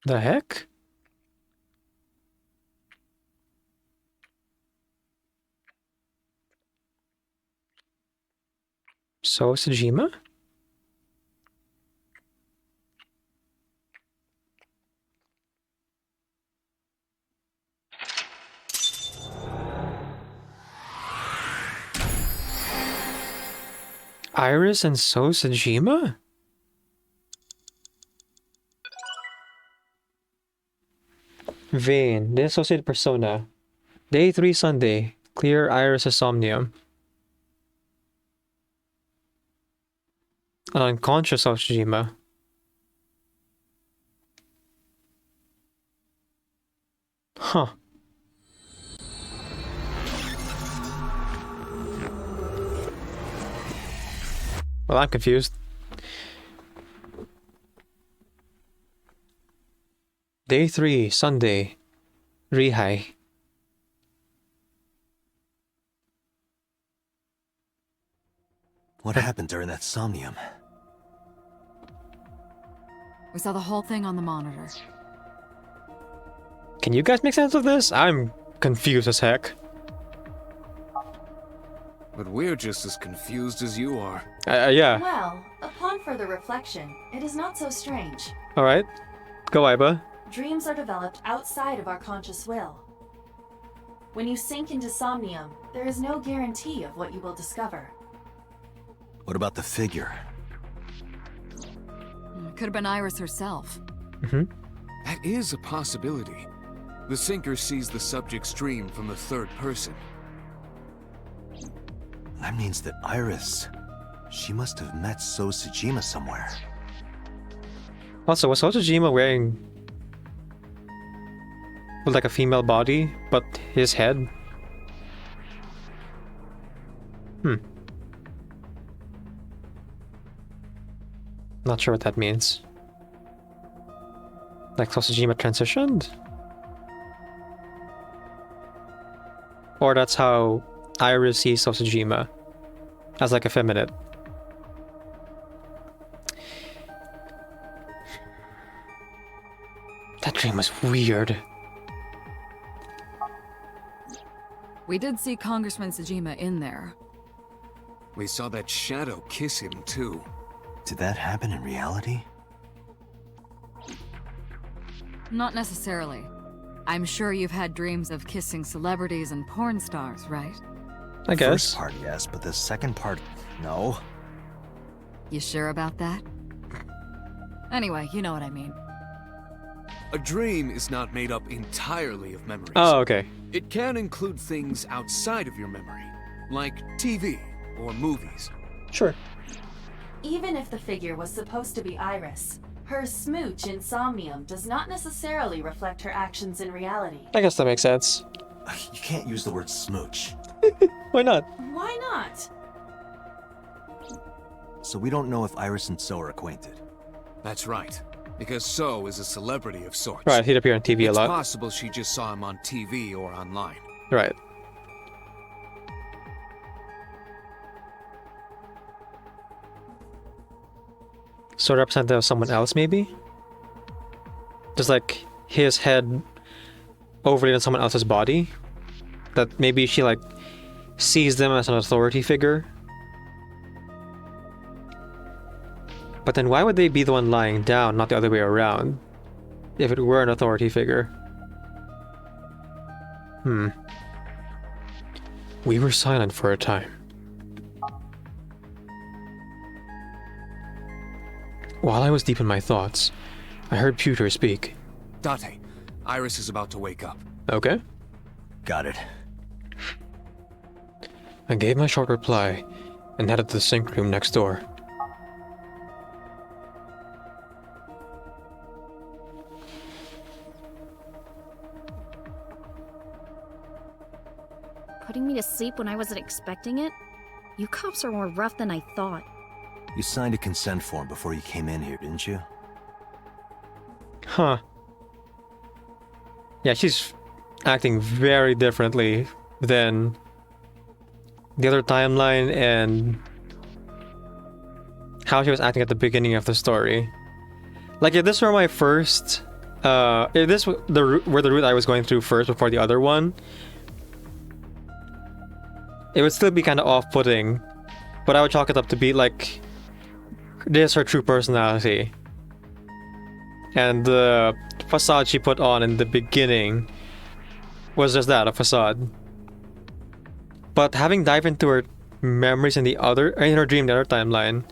The heck? So, Sejima? Iris and So Sejima? Vein, the associated persona. Day 3 Sunday. Clear Iris' somnium. An unconscious Sojima. Huh. Well, I'm confused. Day 3 Sunday. Rihai. What happened during that somnium? We saw the whole thing on the monitor. Can you guys make sense of this? I'm confused as heck. But we're just as confused as you are. Yeah. Well, upon further reflection, it is not so strange. Alright. Go, Iba. Dreams are developed outside of our conscious will. When you sink into somnium, there is no guarantee of what you will discover. What about the figure? It could have been Iris herself. That is a possibility. The sinker sees the subject's dream from the third person. That means that Iris... She must have met So Sejima somewhere. Also, was Sojima wearing... with like a female body, but his head? Not sure what that means. Like Sojima transitioned? Or that's how Iris sees Sojima, as like effeminate. That dream was weird. We did see Congressman Sejima in there. We saw that shadow kiss him, too. Did that happen in reality? Not necessarily. I'm sure you've had dreams of kissing celebrities and porn stars, right? I guess. First part, yes, but the second part, no. You sure about that? Anyway, you know what I mean. A dream is not made up entirely of memories. Oh, okay. It can include things outside of your memory, like TV or movies. Sure. Even if the figure was supposed to be Iris, her smooch in somnium does not necessarily reflect her actions in reality. I guess that makes sense. You can't use the word smooch. Why not? Why not? So we don't know if Iris and So are acquainted. That's right, because So is a celebrity of sorts. Right, he'd appear on TV a It's lot. possible she just saw him on TV or online. Right. So representative of someone else, maybe? Just like his head overlaid on someone else's body? That maybe she like sees them as an authority figure? But then why would they be the one lying down, not the other way around? If it were an authority figure. We were silent for a time. While I was deep in my thoughts, I heard Pewter speak. Date, Iris is about to wake up. Okay. Got it. I gave my short reply and headed to the sink room next door. Putting me to sleep when I wasn't expecting it? You cops are more rough than I thought. You signed a consent form before you came in here, didn't you? Huh. Yeah, she's acting very differently than the other timeline and how she was acting at the beginning of the story. Like, if this were my first if this were the route I was going through first before the other one, it would still be kind of off-putting, but I would chalk it up to be like, this is her true personality. And the facade she put on in the beginning was just that, a facade. But having dived into her memories in her dream, the other timeline,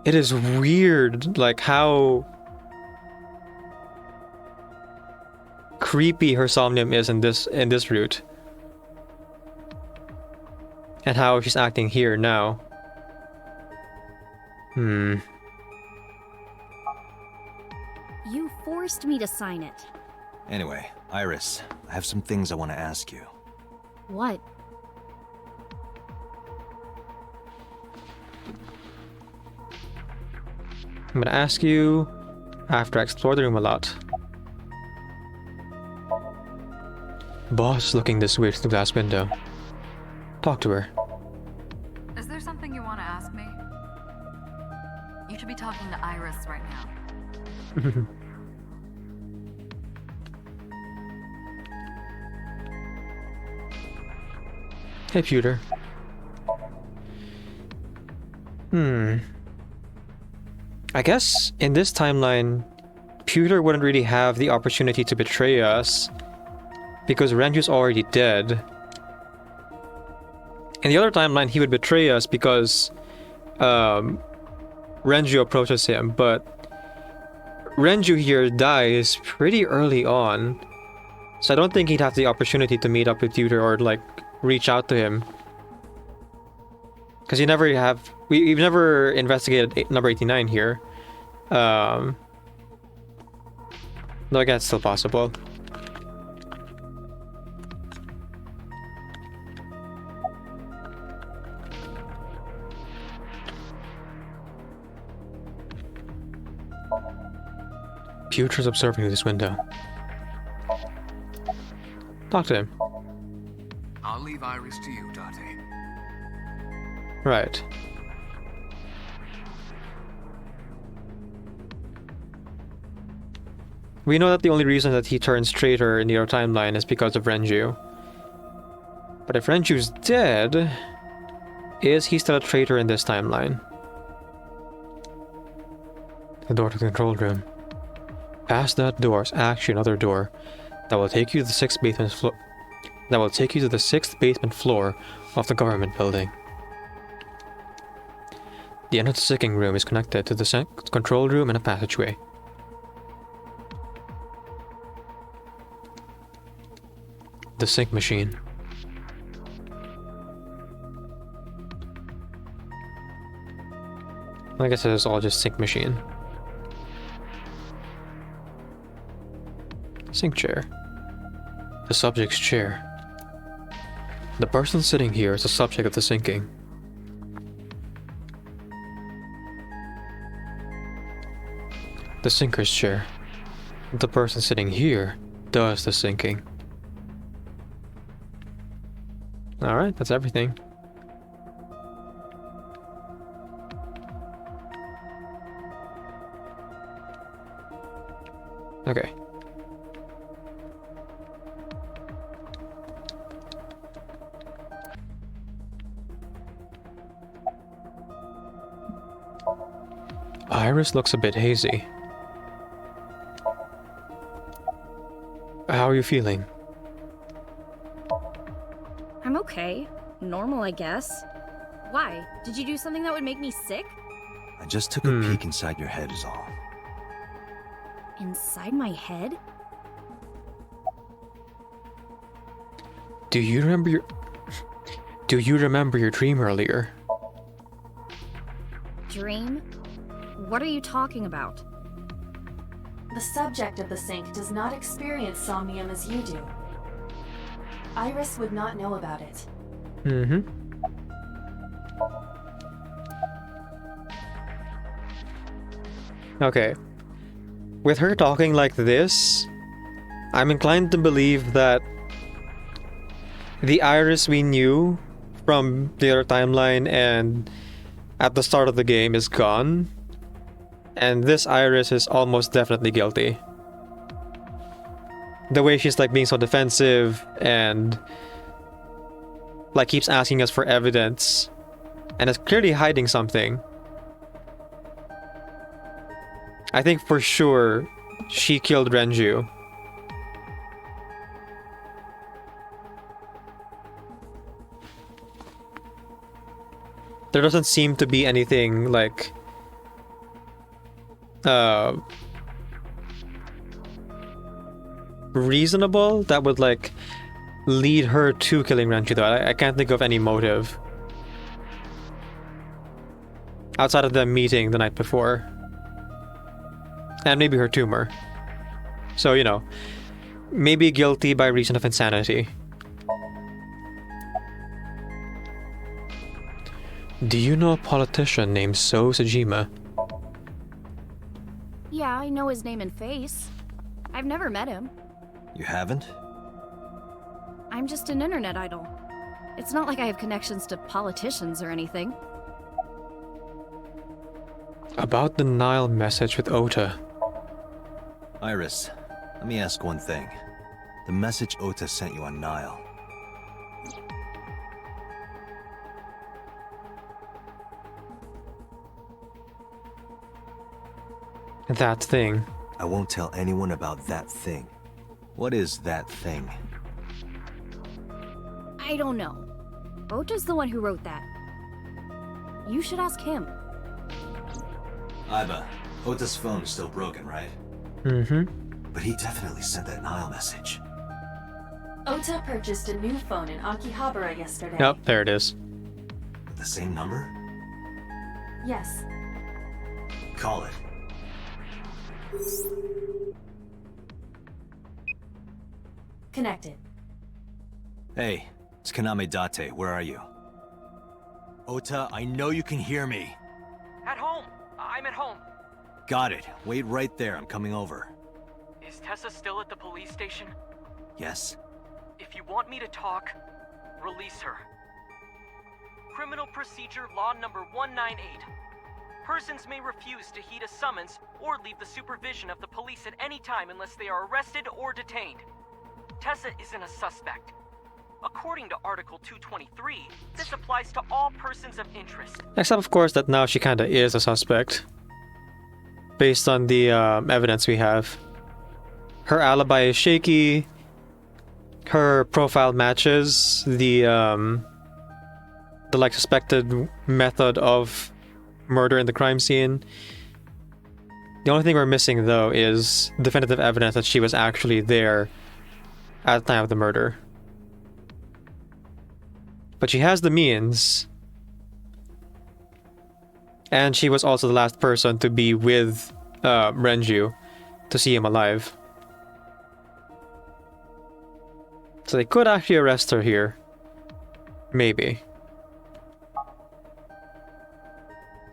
it is weird, like how creepy her somnium is in this route. And how she's acting here now. You forced me to sign it. Anyway, Iris, I have some things I want to ask you. What? I'm gonna ask you after I explore the room a lot. Boss is looking this way through the glass window. Talk to her. Is there something you want to ask me? You should be talking to Iris right now. Hey, Pewter. I guess in this timeline, Pewter wouldn't really have the opportunity to betray us because Renju's already dead. In the other timeline, he would betray us because Renju approaches him, but Renju here dies pretty early on, so I don't think he'd have the opportunity to meet up with Pewter or like reach out to him. Because we've never investigated number 89 here. Though I guess it's still possible. Pewter's observing through this window. Talk to him. I'll leave Iris to you, Date. Right. We know that the only reason that he turns traitor in the other timeline is because of Renju. But if Renju's dead, is he still a traitor in this timeline? The door to the control room. Past that door is actually another door that will take you to the sixth basement floor. That will take you to the sixth basement floor of the government building. The end of the sinking room is connected to the control room and a passageway. The sink machine. I guess it's all just sink machine. Sink chair. The subject's chair. The person sitting here is the subject of the sinking. The sinker's chair. The person sitting here does the sinking. Alright, that's everything. Okay. Iris looks a bit hazy. How are you feeling? I'm okay. Normal, I guess. Why? Did you do something that would make me sick? I just took a peek inside your head is all. Inside my head? Do you remember your dream earlier? Dream? What are you talking about? The subject of the sink does not experience somnium as you do. Iris would not know about it. Mm-hmm. Okay. With her talking like this, I'm inclined to believe that the Iris we knew from the other timeline and at the start of the game is gone. And this Iris is almost definitely guilty. the way she's like being so defensive and like keeps asking us for evidence and is clearly hiding something. I think for sure she killed Renju. There doesn't seem to be anything like reasonable that would like lead her to killing Renju though. I can't think of any motive outside of them meeting the night before and maybe her tumor. So, you know, maybe guilty by reason of insanity. Do you know a politician named So Sajima? Yeah, I know his name and face. I've never met him. You haven't? I'm just an internet idol. It's not like I have connections to politicians or anything. About the Nile message with Ota. Iris, let me ask one thing. The message Ota sent you on Nile. That thing. I won't tell anyone about that thing. What is that thing? I don't know. Ota's the one who wrote that. You should ask him. Iba, Ota's phone is still broken, right? Mm-hmm. But he definitely sent that Nile message. Ota purchased a new phone in Akihabara yesterday. Yep, there it is. With the same number? Yes. Call it. Connected. Hey, it's Kaname Date. Where are you? Ota, I know you can hear me. At home. I'm at home. Got it. Wait right there. I'm coming over. Is Tessa still at the police station? Yes? If you want me to talk, release her. Criminal Procedure Law number 198. Persons may refuse to heed a summons or leave the supervision of the police at any time unless they are arrested or detained. Tessa isn't a suspect. According to Article 223, this applies to all persons of interest. Except, of course, that now she kind of is a suspect. Based on the evidence we have. Her alibi is shaky. Her profile matches the like suspected method of murder in the crime scene. The only thing we're missing, though, is definitive evidence that she was actually there at the time of the murder. But she has the means. And she was also the last person to be with Renju to see him alive. So they could actually arrest her here. Maybe.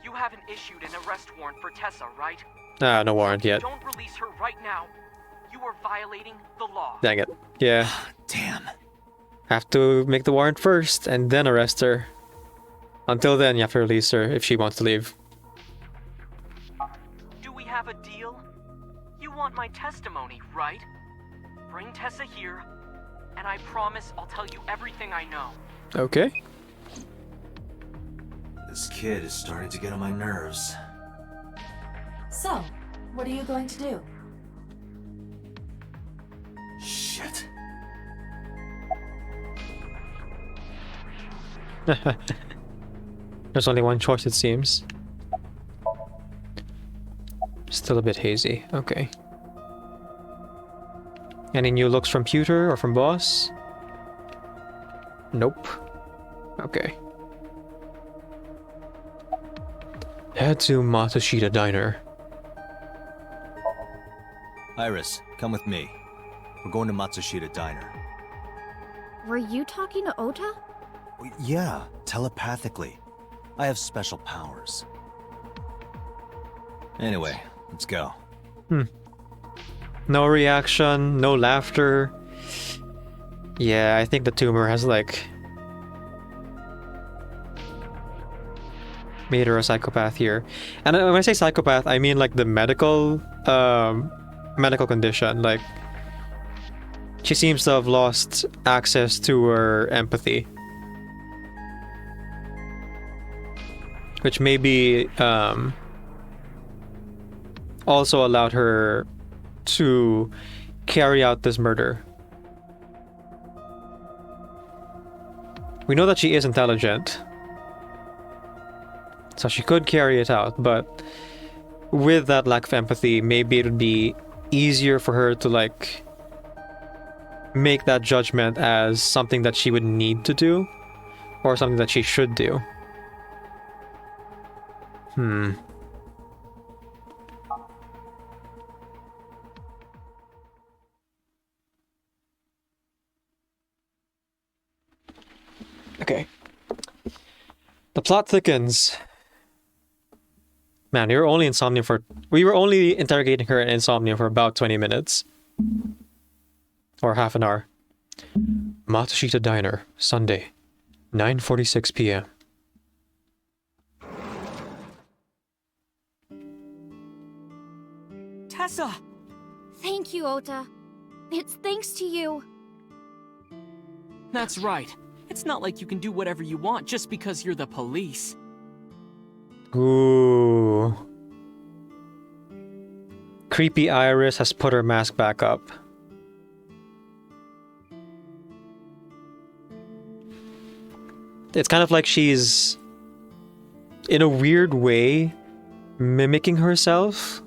You haven't issued an arrest warrant for Tessa, right? No warrant yet. Don't release her right now. You are violating the law. Dang it. Yeah. Damn. Have to make the warrant first and then arrest her. Until then, you have to release her if she wants to leave. Do we have a deal? You want my testimony, right? Bring Tessa here, and I promise I'll tell you everything I know. Okay. This kid is starting to get on my nerves. So, what are you going to do? Shit. There's only one choice, it seems. Still a bit hazy. Okay. Any new looks from Pewter or from Boss? Nope. Okay. Head to Matsushita Diner. Iris, come with me. We're going to Matsushita Diner. Were you talking to Ota? Yeah, telepathically. I have special powers. Anyway, let's go. No reaction, no laughter. Yeah, I think the tumor has like made her a psychopath here. And when I say psychopath, I mean like the medical condition. Like she seems to have lost access to her empathy. Which maybe also allowed her to carry out this murder. We know that she is intelligent, so she could carry it out, but with that lack of empathy, maybe it would be easier for her to like make that judgment as something that she would need to do or something that she should do. Okay. The plot thickens. Man, we were only interrogating her in Insomnia for about 20 minutes. Or half an hour. Matsushita Diner, Sunday, 9:46 p.m. Tessa! Thank you, Ota. It's thanks to you. That's right. It's not like you can do whatever you want just because you're the police. Ooh. Creepy Iris has put her mask back up. It's kind of like she's, in a weird way, mimicking herself.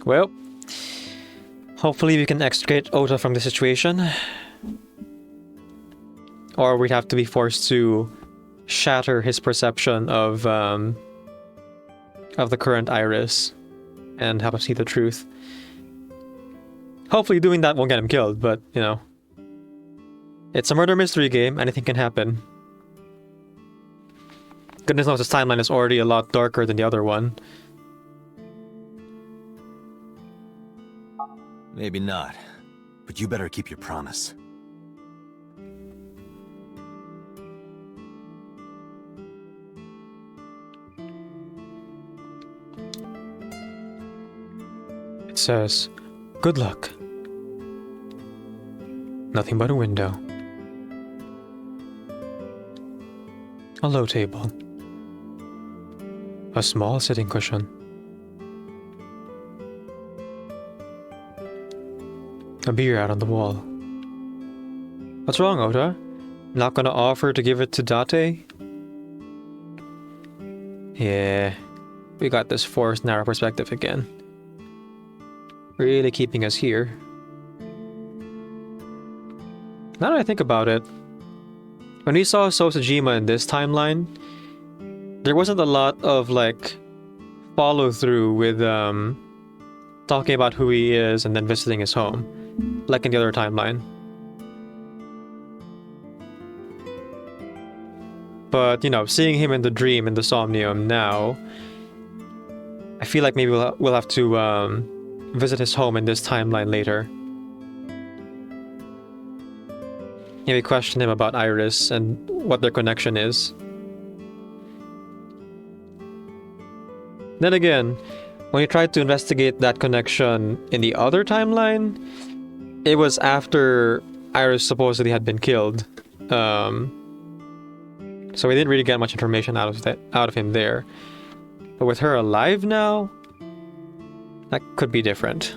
Well, hopefully we can extricate Ota from the situation. Or we'd have to be forced to shatter his perception of the current Iris and have him see the truth. Hopefully doing that won't get him killed, but, you know. It's a murder mystery game, anything can happen. Goodness knows this timeline is already a lot darker than the other one. Maybe not, but you better keep your promise. It says, "Good luck." Nothing but a window. A low table. A small sitting cushion. A beer out on the wall. What's wrong, Ota? Not gonna offer to give it to Date? Yeah, we got this forced narrow perspective again. Really keeping us here. Now that I think about it, when we saw Sosajima in this timeline, there wasn't a lot of like follow through with talking about who he is and then visiting his home, like in the other timeline. But, you know, seeing him in the dream in the Somnium now, I feel like maybe we'll have to visit his home in this timeline later. Maybe question him about Iris and what their connection is. Then again, when you tried to investigate that connection in the other timeline, it was after Iris supposedly had been killed. So we didn't really get much information out of him there. But with her alive now, that could be different.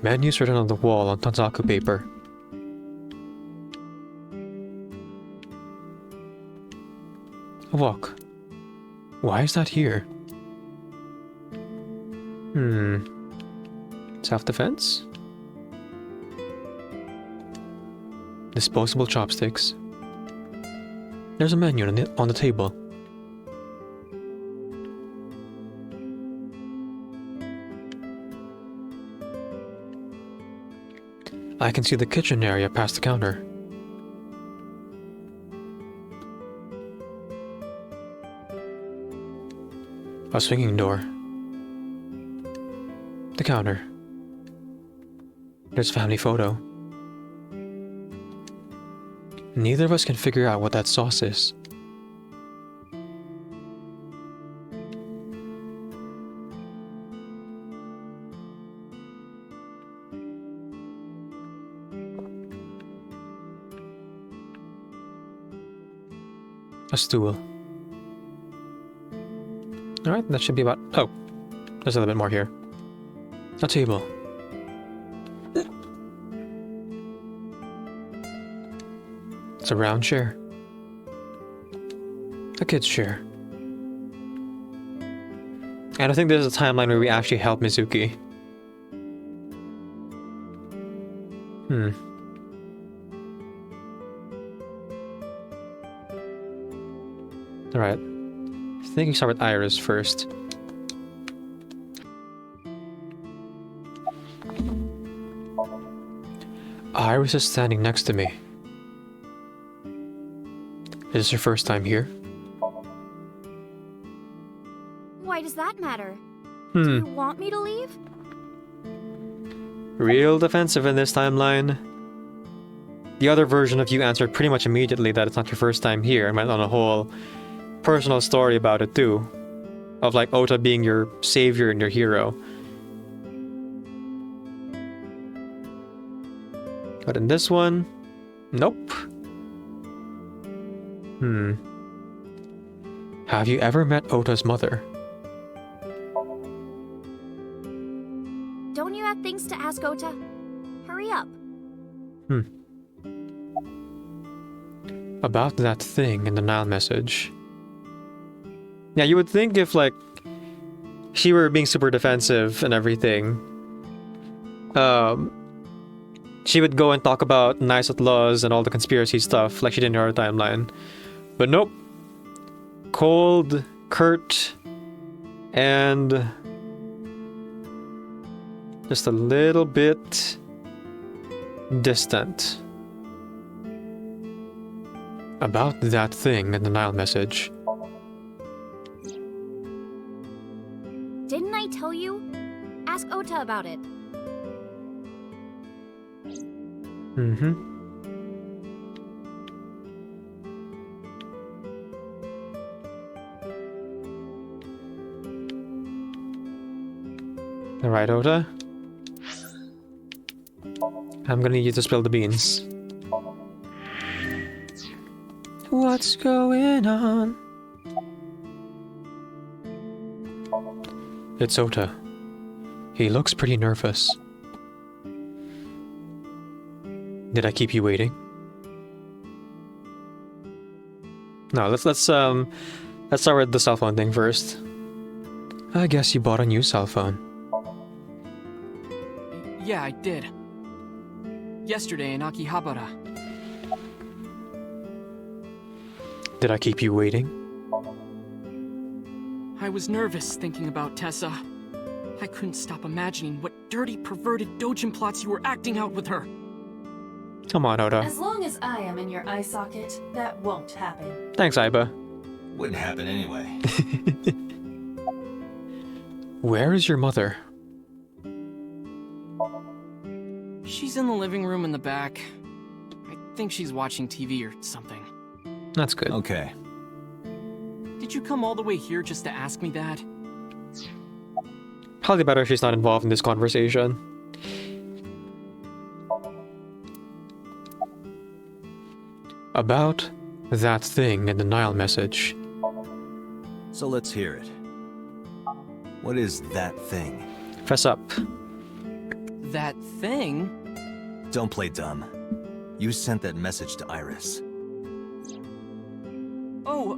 Menus written on the wall on Tanzaku paper. A walk. Why is that here? Self-defense? Disposable chopsticks. There's a menu on the table. I can see the kitchen area past the counter. A swinging door. The counter. There's a family photo. Neither of us can figure out what that sauce is. A stool. Alright, that should be about... Oh, there's a little bit more here. A table. It's a round chair. A kid's chair. And I think there's a timeline where we actually help Mizuki. Alright. I think we start with Iris first. Iris is standing next to me. Is this your first time here? Why does that matter? Do you want me to leave? Real defensive in this timeline. The other version of you answered pretty much immediately that it's not your first time here and went on a whole personal story about it too. Of like Ota being your savior and your hero. But in this one, nope. Have you ever met Ota's mother? Don't you have things to ask Ota? Hurry up. About that thing in the Nile message. Yeah, you would think if, like, she were being super defensive and everything, she would go and talk about nice outlaws and all the conspiracy stuff like she did in her timeline. But nope. Cold, curt, and just a little bit distant. About that thing in the Nile message. Didn't I tell you? Ask Ota about it. Alright, Ota. I'm gonna need you to spill the beans. What's going on? It's Ota. He looks pretty nervous. Did I keep you waiting? No, let's start with the cell phone thing first. I guess you bought a new cell phone. Yeah, I did. Yesterday in Akihabara. Did I keep you waiting? I was nervous thinking about Tessa. I couldn't stop imagining what dirty, perverted dojin plots you were acting out with her. Come on, Ota. As long as I am in your eye socket, that won't happen. Thanks, Aiba. Wouldn't happen anyway. Where is your mother? She's in the living room in the back. I think she's watching TV or something. That's good. Okay. Did you come all the way here just to ask me that? Probably better if she's not involved in this conversation. About that thing in the Nile message. So let's hear it. What is that thing? Fess up. That thing? Don't play dumb. You sent that message to Iris. Oh,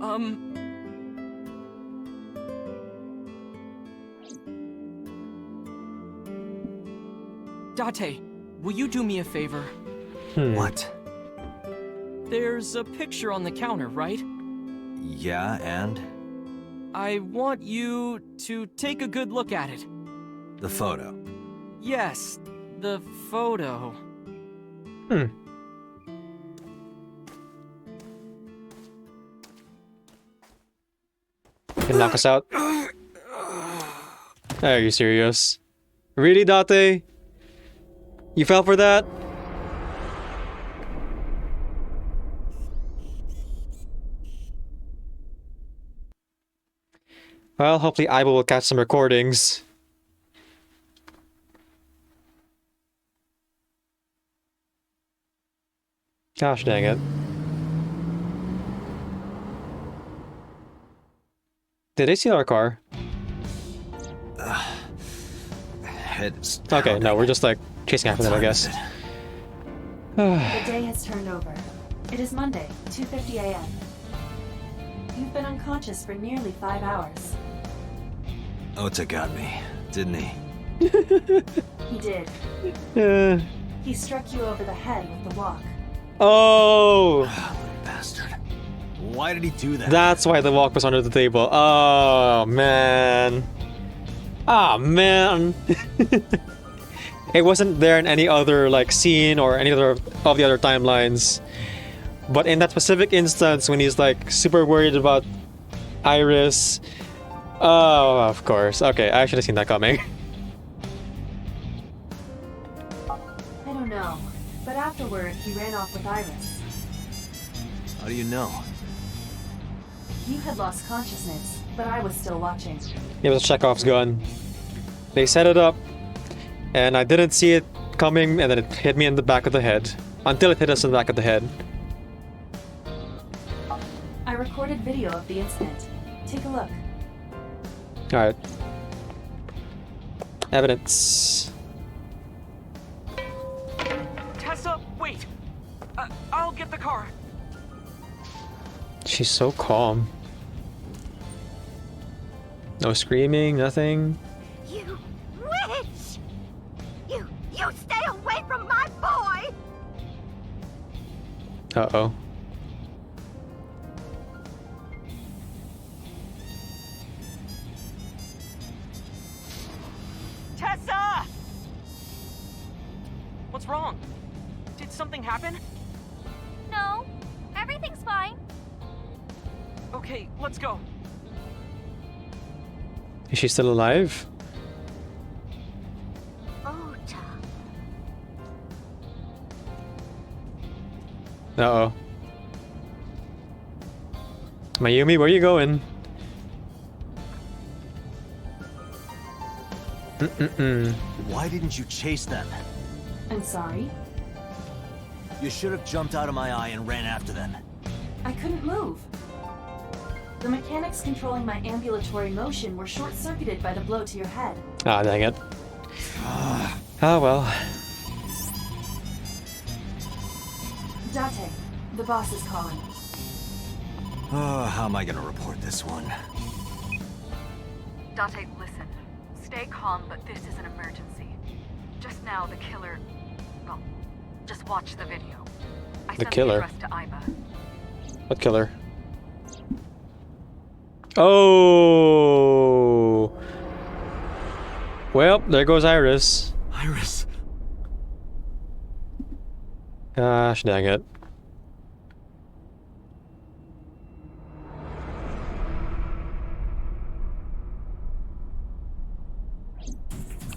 Date, will you do me a favor? What? There's a picture on the counter, right? Yeah, and? I want you to take a good look at it. The photo. Yes, the photo. Can knock us out? Are you serious? Really, Date? You fell for that? Well, hopefully Aiba will catch some recordings. Gosh dang it. Did they see our car? Head's Okay, no, pounding. we're just like chasing after What them, I time guess. is it? The day has turned over. It is Monday, 2:50 a.m. You've been unconscious for nearly 5 hours. Ota got me, didn't he? He did. Uh, He struck you over the head with the walk. oh, Bastard. Why did he do that? that's why the walk was under the table. Oh man. Ah man. It wasn't there in any other like scene or any other of the other timelines. But in that specific instance when he's like super worried about Iris. Oh, of course. Okay, I should have seen that coming. I don't know, but afterward he ran off with Iris. How do you know? You had lost consciousness, but I was still watching. It was Chekhov's gun. They set it up, and I didn't see it coming, and then it hit me in the back of the head. Until it hit us in the back of the head. I recorded video of the incident. Take a look. Alright. Evidence. Tessa, wait! I'll get the car. She's so calm. No screaming, nothing. You witch! You stay away from my boy! Uh-oh. Tessa! What's wrong? Did something happen? No, everything's fine. Okay, let's go. Is she still alive? Ota. Uh-oh. Mayumi, where are you going? Mm-mm-mm. Why didn't you chase them? I'm sorry. You should have jumped out of my eye and ran after them. I couldn't move. The mechanics controlling my ambulatory motion were short-circuited by the blow to your head. Ah, dang it. Ah, well. Date, the boss is calling. Oh, how am I gonna report this one? Date, listen. Stay calm, but this is an emergency. Just now, the killer... Well, just watch the video. I The sent killer? the address to Iba. What killer? Oh! Well, there goes Iris. Iris. Gosh dang it.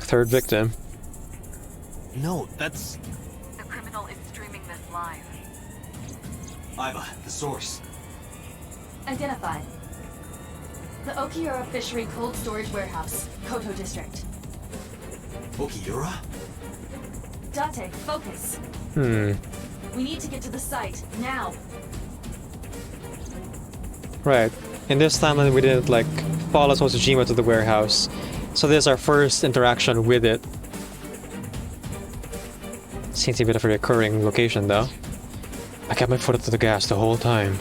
Third victim. No, that's... The criminal is streaming this live. Iva, the source. Identified. The Okiura Fishery Cold Storage Warehouse, Koto District. Okiura? Date, focus. Hmm. We need to get to the site, now. Right. In this timeline, we didn't, like, follow Sosujima to the warehouse. So this is our first interaction with it. Seems a bit of a recurring location, though. I kept my foot to the gas the whole time.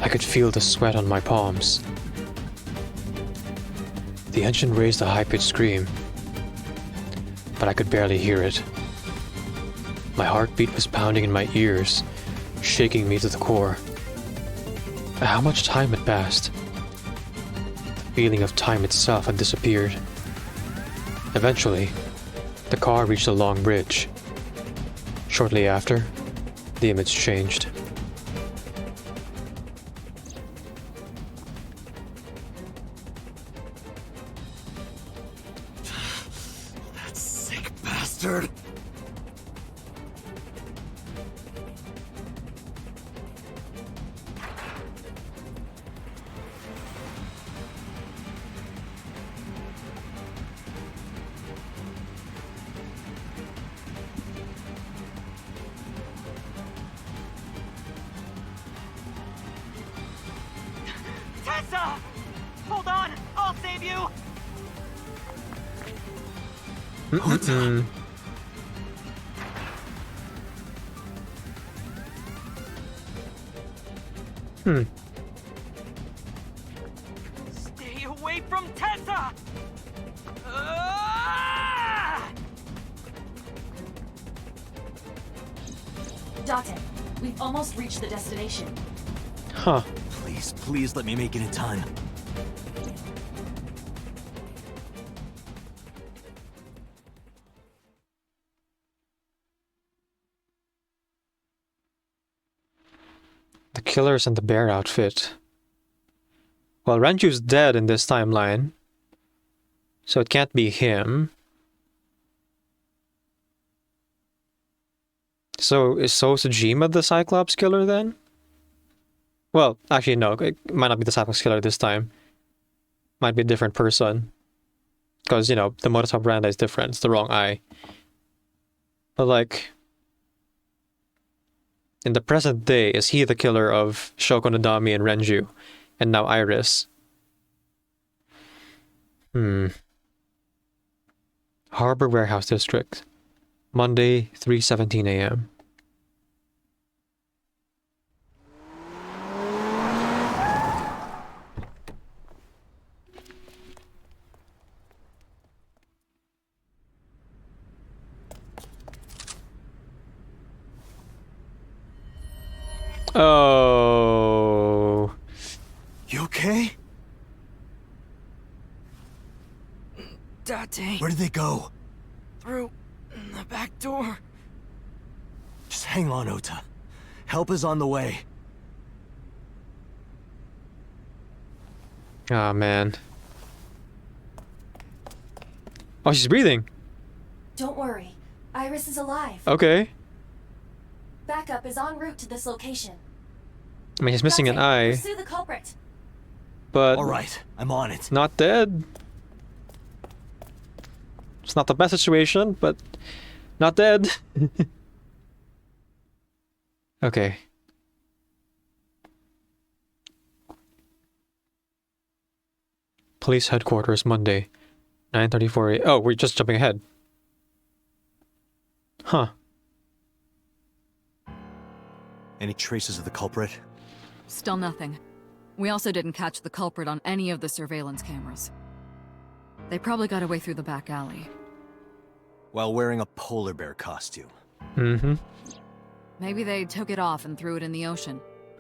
I could feel the sweat on my palms. The engine raised a high-pitched scream, but I could barely hear it. My heartbeat was pounding in my ears, shaking me to the core. How much time had passed? The feeling of time itself had disappeared. Eventually, the car reached a long bridge. Shortly after, the image changed. That sick bastard. Tessa! Hold on! I'll save you! Mm-mm-mm. Hmm. Stay away from Tessa! Ah! Date, we've almost reached the destination. Huh. Please, please let me make it in time. The killer's in the bear outfit. Well, Renju's dead in this timeline, so it can't be him. So is Sojima the Cyclops killer then? Well, actually no, it might not be the Cyclops killer this time. Might be a different person. Because, you know, the modus operandi is different, it's the wrong eye. But like, in the present day, is he the killer of Shoko Nadami and Renju? And now Iris? Harbor Warehouse District. Monday, 3:17 a.m. Oh. You okay? Date, Where did they go? through the back door. Just hang on, Ota. Help is on the way. Ah, man. Oh, she's breathing. Don't worry, Iris is alive. Okay. Backup is en route to this location. I mean, he's missing an Date, eye, pursue the culprit. but All right, I'm on it. not dead. It's not the best situation, but not dead. Okay. Police headquarters, Monday, 9:34 a.m. Oh, we're just jumping ahead. Huh. Any traces of the culprit? Still nothing. We also didn't catch the culprit on any of the surveillance cameras. They probably got away through the back alley. While wearing a polar bear costume. Mm-hmm. Maybe they took it off and threw it in the ocean.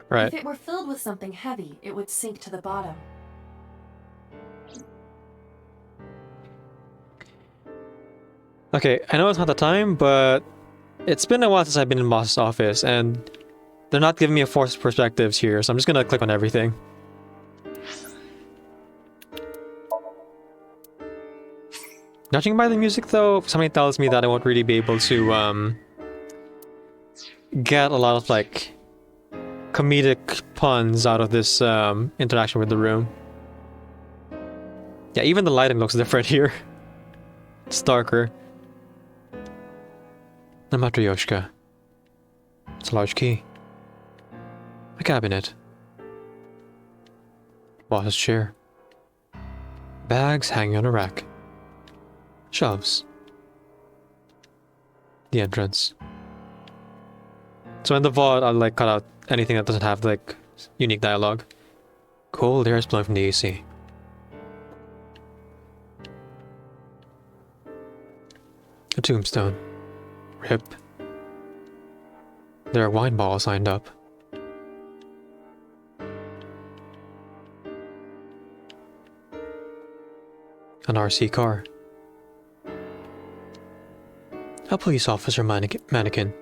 Right. If it were filled with something heavy, it would sink to the bottom. Okay, I know it's not the time, but it's been a while since I've been in boss's office, and they're not giving me a forced perspectives here, so I'm just gonna click on everything. Judging by the music, though, something tells me that I won't really be able to get a lot of like comedic puns out of this interaction with the room. Yeah, even the lighting looks different here. It's darker. The Matryoshka. It's a large key. A cabinet. Boss's chair. Bags hanging on a rack. Shelves. The entrance. So in the VOD, I'll like cut out anything that doesn't have like unique dialogue. Cold air is blowing from the AC. A tombstone. RIP. There are wine bottles lined up. An RC car. A police officer mannequin.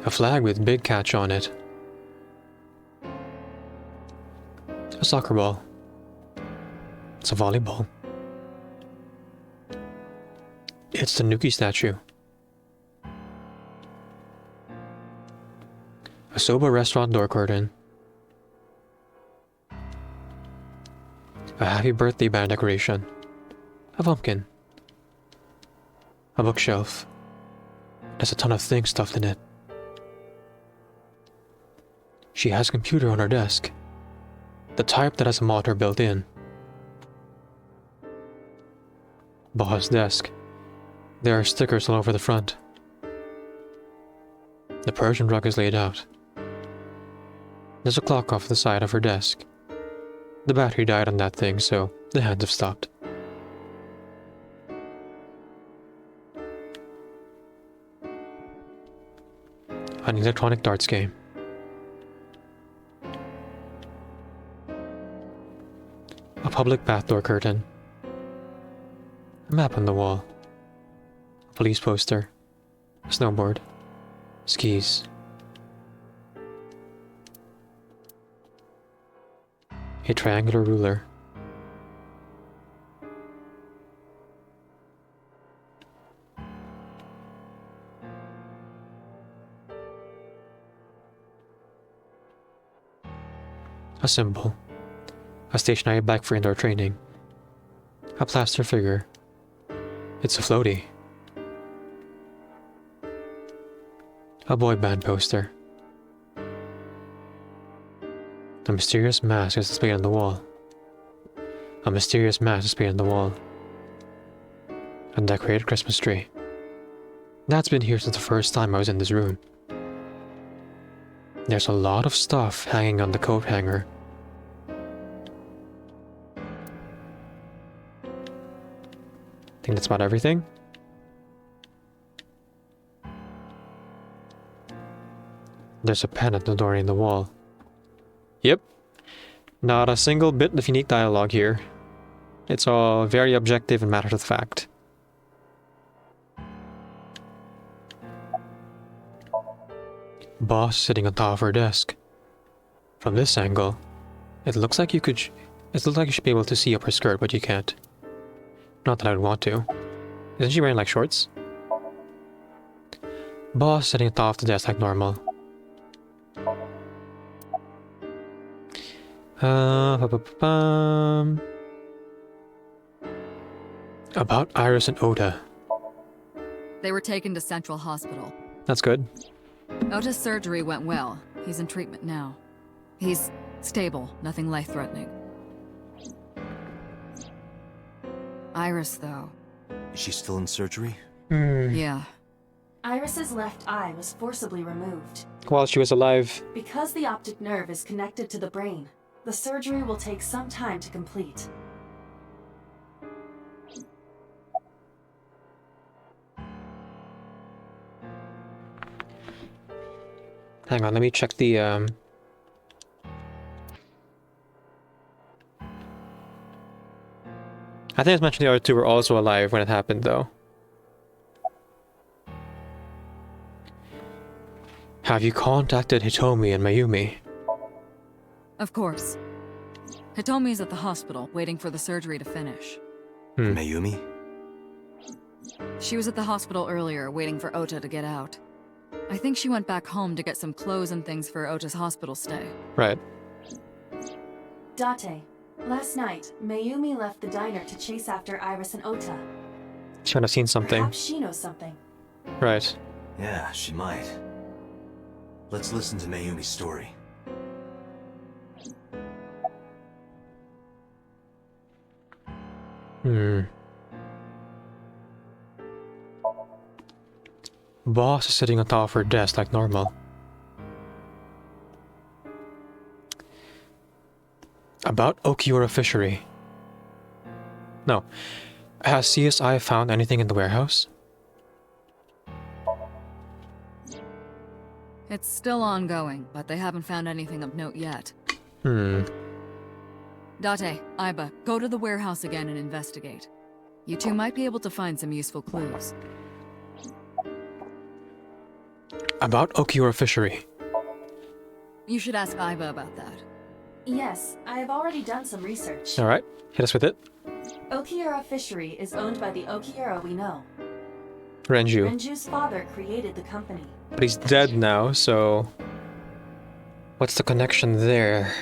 A flag with big catch on it. A soccer ball. It's a volleyball. It's the Nuki statue. A Soba restaurant door curtain. A happy birthday banner decoration. A pumpkin. A bookshelf. There's a ton of things stuffed in it. She has a computer on her desk. The type that has a monitor built in. Boss desk. There are stickers all over the front. The Persian rug is laid out. There's a clock off the side of her desk. The battery died on that thing, so the hands have stopped. An electronic darts game. A public bath door curtain. A map on the wall. A police poster. A snowboard. Skis. A triangular ruler. A symbol. A stationary bike for indoor training. A plaster figure. It's a floaty. A boy band poster. A mysterious mask is displayed on the wall. A mysterious mask displayed on the wall. A decorated Christmas tree. That's been here since the first time I was in this room. There's a lot of stuff hanging on the coat hanger. Think that's about everything? There's a pen at the door in the wall. Yep. Not a single bit of unique dialogue here. It's all very objective and matter of fact. Boss sitting on top of her desk. From this angle, it looks like you should be able to see up her skirt, but you can't. Not that I would want to. Isn't she wearing like shorts? Boss sitting on top of the desk like normal. About Iris and Ota. They were taken to Central Hospital. That's good. Ota's surgery went well. He's in treatment now. He's stable, nothing life-threatening. Iris, though. Is she still in surgery? Yeah. Iris's left eye was forcibly removed. While she was alive. Because the optic nerve is connected to the brain, the surgery will take some time to complete. Hang on, let me check the I think it's mentioned the other two were also alive when it happened, though. Have you contacted Hitomi and Mayumi? Of course. Hitomi's at the hospital, waiting for the surgery to finish. Mayumi? She was at the hospital earlier, waiting for Ota to get out. I think she went back home to get some clothes and things for Ota's hospital stay. Right. Date, last night, Mayumi left the diner to chase after Iris and Ota. She might have seen something. Perhaps she knows something. Right. Yeah, she might. Let's listen to Mayumi's story. Boss is sitting on top of her desk like normal. About Okiura Fishery. No. Has CSI found anything in the warehouse? It's still ongoing, but they haven't found anything of note yet. Date, Aiba, go to the warehouse again and investigate. You two might be able to find some useful clues. About Okiura Fishery. You should ask Aiba about that. Yes, I have already done some research. Alright, hit us with it. Okiura Fishery is owned by the Okiura we know. Renju. Renju's father created the company. But he's dead now, so... What's the connection there?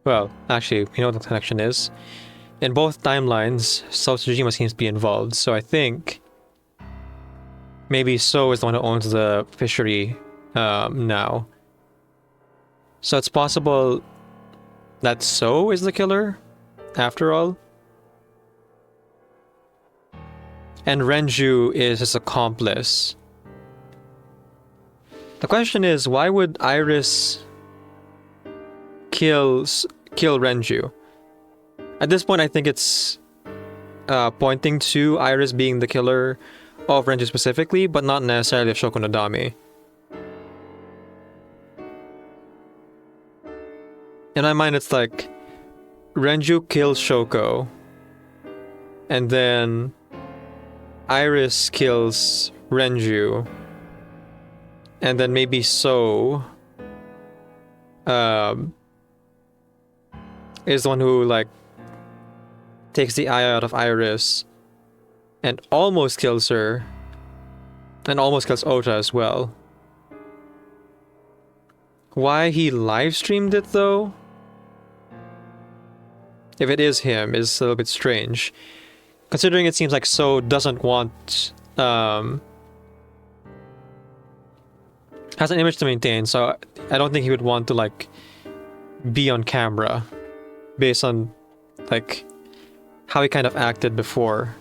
Well, actually, we know what the connection is. In both timelines, South Tsushima seems to be involved, so I think... maybe So is the one who owns the fishery now. So it's possible that So is the killer, after all. And Renju is his accomplice. The question is, why would Iris kill Renju? At this point, I think it's pointing to Iris being the killer of Renju specifically, but not necessarily of Shoko no Dami. In my mind, it's like Renju kills Shoko, and then Iris kills Renju, and then maybe So is the one who like takes the eye out of Iris and almost kills her, and almost kills Ota as well. Why he live streamed it though, if it is him, is a little bit strange, considering it seems like So doesn't want has an image to maintain, so I don't think he would want to like be on camera based on like how he kind of acted before.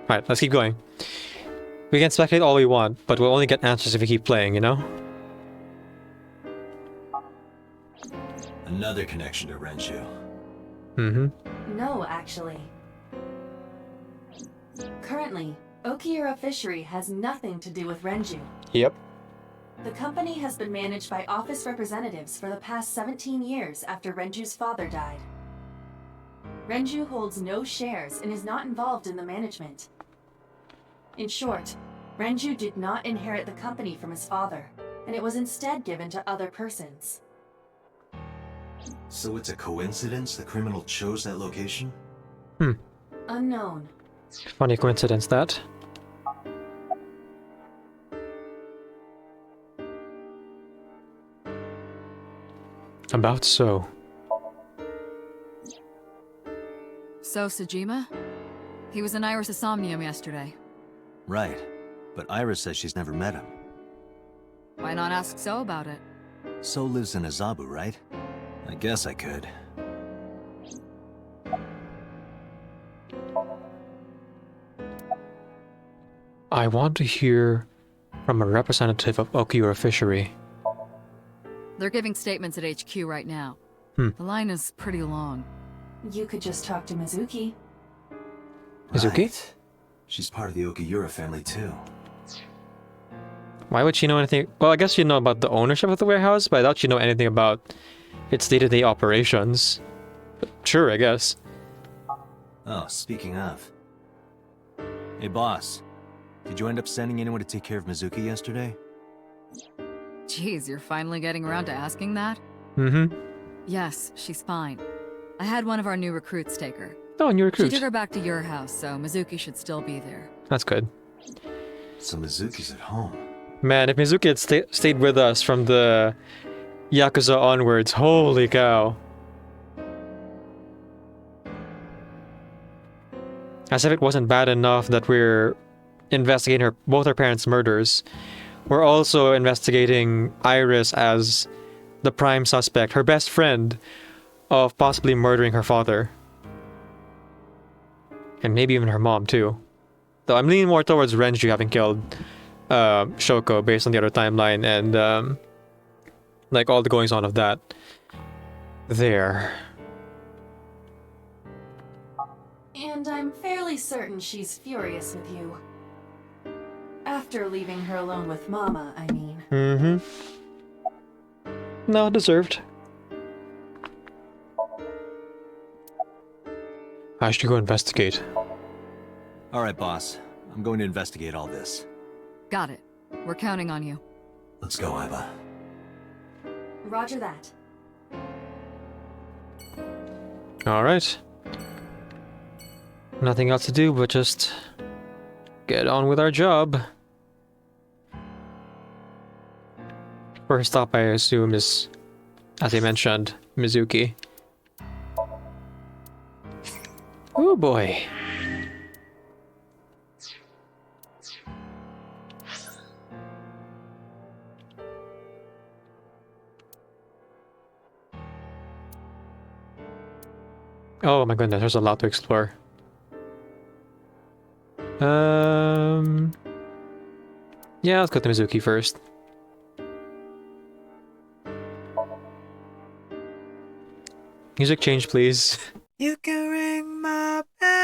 Right, let's keep going. We can speculate all we want, but we'll only get answers if we keep playing, you know? Another connection to Renju. No, actually. Currently, Okiura Fishery has nothing to do with Renju. Yep. The company has been managed by office representatives for the past 17 years after Renju's father died. Renju holds no shares and is not involved in the management. In short, Renju did not inherit the company from his father, and it was instead given to other persons. So it's a coincidence the criminal chose that location? Unknown. Funny coincidence, that. About So. So, Sejima? He was in Iris' Somnium yesterday. Right. But Iris says she's never met him. Why not ask So about it? So lives in Azabu, right? I guess I could. I want to hear from a representative of Okiura Fishery. They're giving statements at HQ right now. The line is pretty long. You could just talk to Mizuki. Mizuki? Right. She's part of the Okiura family too. Why would she know anything? Well, I guess you know about the ownership of the warehouse, but I doubt you know anything about its day-to-day operations. But sure, I guess. Oh, speaking of. Hey boss, did you end up sending anyone to take care of Mizuki yesterday? Jeez, you're finally getting around to asking that? Yes, she's fine. I had one of our new recruits take her. Oh, new She recruit. took her back to your house, so Mizuki should still be there. That's good. So Mizuki's at home. Man, if Mizuki had stayed with us from the Yakuza onwards, holy cow. As if it wasn't bad enough that we're investigating both her parents' murders, we're also investigating Iris as the prime suspect, her best friend, of possibly murdering her father. And maybe even her mom, too. Though I'm leaning more towards Renju having killed Shoko based on the other timeline and like all the goings on of that. There. And I'm fairly certain she's furious with you. After leaving her alone with Mama, I mean. No, deserved. I should go investigate. Alright boss, I'm going to investigate all this. Got it. We're counting on you. Let's go, Iba. Roger that. Alright. Nothing else to do but just get on with our job. First stop, I assume, is, as I mentioned, Mizuki. Oh boy. Oh my goodness, there's a lot to explore. Yeah, let's go to Mizuki first. Music change, please. You can ring my bell.